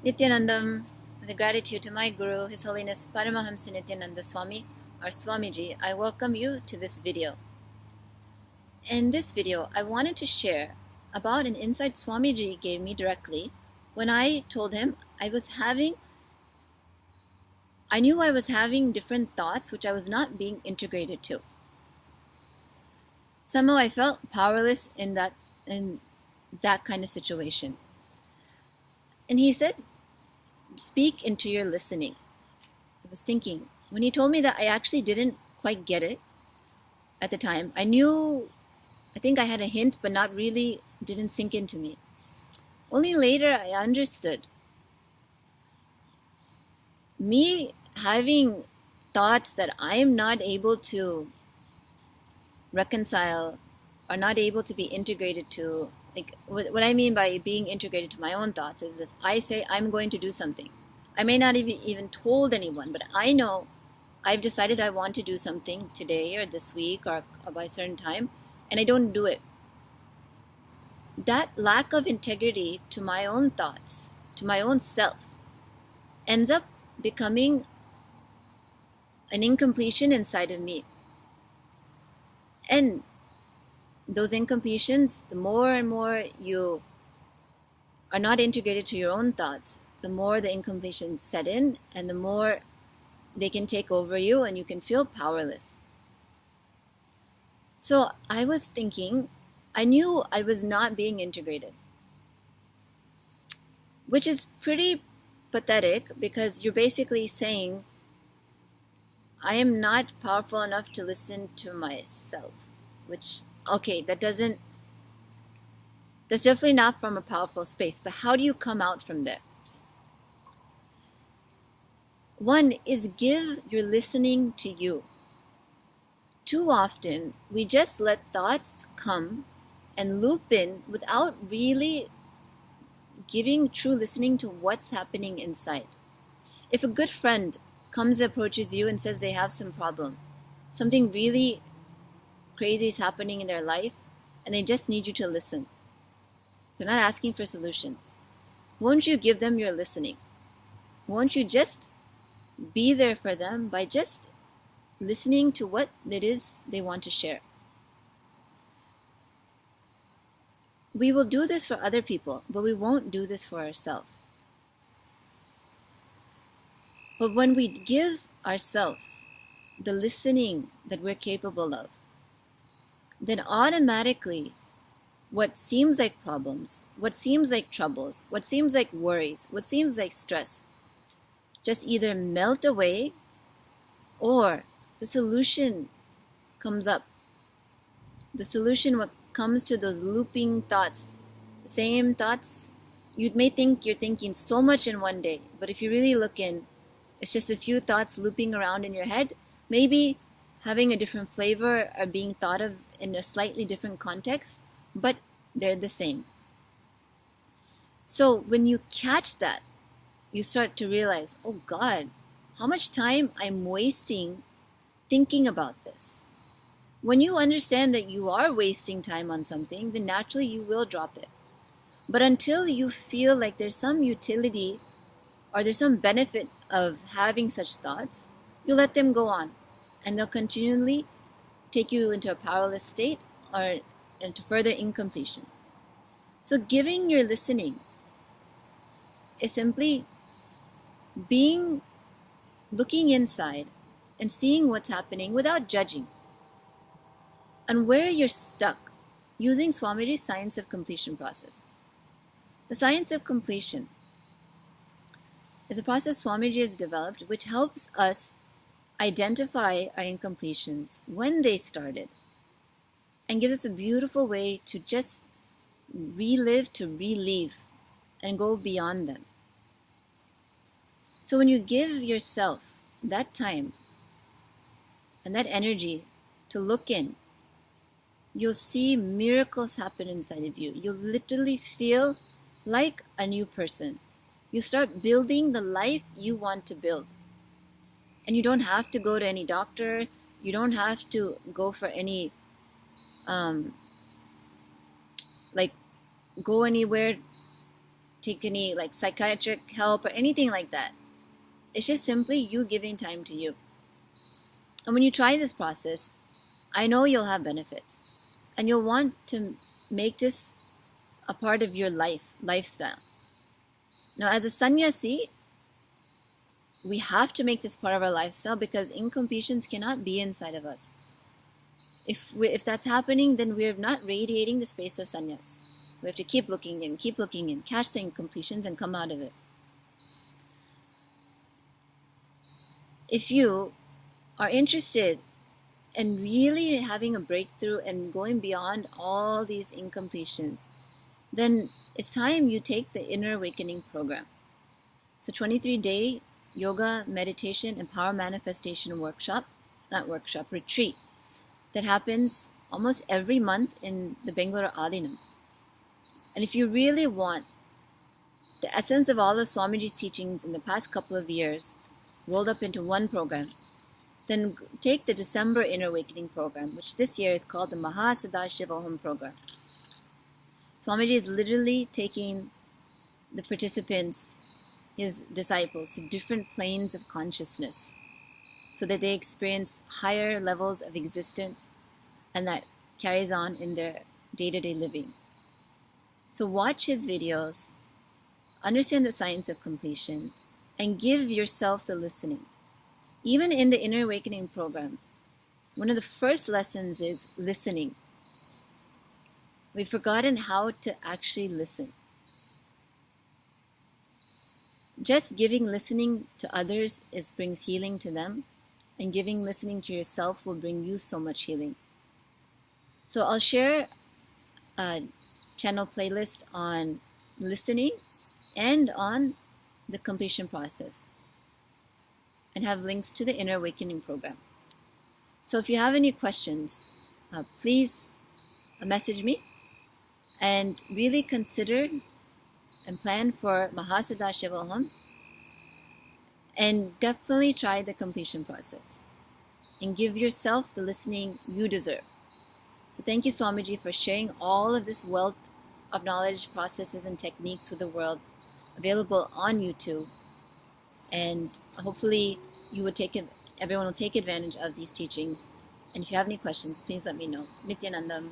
Nithyanandam, with gratitude to my Guru, His Holiness Paramahamsa Nithyananda Swami, or Swamiji, I welcome you to this video. In this video, I wanted to share about an insight Swamiji gave me directly when I told him I knew I was having different thoughts which I was not being integrated to. Somehow I felt powerless in that kind of situation. And he said, speak into your listening. I was thinking, when he told me that, I actually didn't quite get it at the time. I think I had a hint, but not really, didn't sink into me. Only later I understood. Me having thoughts that I am not able to reconcile or not able to be integrated to, like what I mean by being integrated to my own thoughts is if I say I'm going to do something, I may not even told anyone, but I know I've decided I want to do something today or this week or by a certain time, and I don't do it. That lack of integrity to my own thoughts, to my own self, ends up becoming an incompletion inside of me. And those incompletions, the more and more you are not integrated to your own thoughts, the more the incompletions set in and the more they can take over you and you can feel powerless. So I was thinking, I knew I was not being integrated, which is pretty pathetic because you're basically saying, I am not powerful enough to listen to myself, which, okay, that's definitely not from a powerful space, but how do you come out from there? One is give your listening to you. Too often, we just let thoughts come and loop in without really giving true listening to what's happening inside. If a good friend comes and approaches you and says they have some problem, something really crazy is happening in their life, and they just need you to listen. They're not asking for solutions. Won't you give them your listening? Won't you just be there for them by just listening to what it is they want to share? We will do this for other people, but we won't do this for ourselves. But when we give ourselves the listening that we're capable of, then automatically what seems like problems, what seems like troubles, what seems like worries, what seems like stress, just either melt away or the solution comes up. The solution what comes to those looping thoughts, same thoughts, you may think you're thinking so much in one day, but if you really look in, it's just a few thoughts looping around in your head, maybe having a different flavor or being thought of in a slightly different context, but they're the same. So when you catch that, you start to realize, oh God, how much time I'm wasting thinking about this. When you understand that you are wasting time on something, then naturally you will drop it. But until you feel like there's some utility or there's some benefit of having such thoughts, you let them go on. And they'll continually take you into a powerless state or into further incompletion. So giving your listening is simply looking inside and seeing what's happening without judging. And where you're stuck, using Swamiji's science of completion process. The science of completion is a process Swamiji has developed which helps us identify our incompletions when they started and gives us a beautiful way to just relive, and go beyond them. So when you give yourself that time and that energy to look in, you'll see miracles happen inside of you. You'll literally feel like a new person. You start building the life you want to build. And you don't have to go to any doctor. You don't have to go for any, go anywhere take any like psychiatric help or anything like that. It's just simply you giving time to you. And when you try this process, I know you'll have benefits. And you'll want to make this a part of your lifestyle. Now, as a sannyasi, we have to make this part of our lifestyle because incompletions cannot be inside of us. If that's happening, then we're not radiating the space of sannyas. We have to keep looking in, catch the incompletions and come out of it. If you are interested in really having a breakthrough and going beyond all these incompletions, then it's time you take the Inner Awakening program. It's a 23-day yoga, meditation, and power manifestation retreat that happens almost every month in the Bangalore Adinam. And if you really want the essence of all of Swamiji's teachings in the past couple of years rolled up into one program, then take the December Inner Awakening program, which this year is called the Mahasadashiva program. Swamiji is literally taking the participants, his disciples, to different planes of consciousness so that they experience higher levels of existence, and that carries on in their day-to-day living. So watch his videos, understand the science of completion, and give yourself the listening. Even in the Inner Awakening program, one of the first lessons is listening. We've forgotten how to actually listen. Just giving listening to others brings healing to them, and giving listening to yourself will bring you so much healing. So I'll share a channel playlist on listening and on the completion process, and have links to the Inner Awakening program. So if you have any questions, please message me, and really consider and plan for Mahasadashiva, and definitely try the completion process and give yourself the listening you deserve. So thank you, Swamiji, for sharing all of this wealth of knowledge, processes, and techniques with the world, available on YouTube. And hopefully everyone will take advantage of these teachings. And if you have any questions, please let me know. Nithyanandam.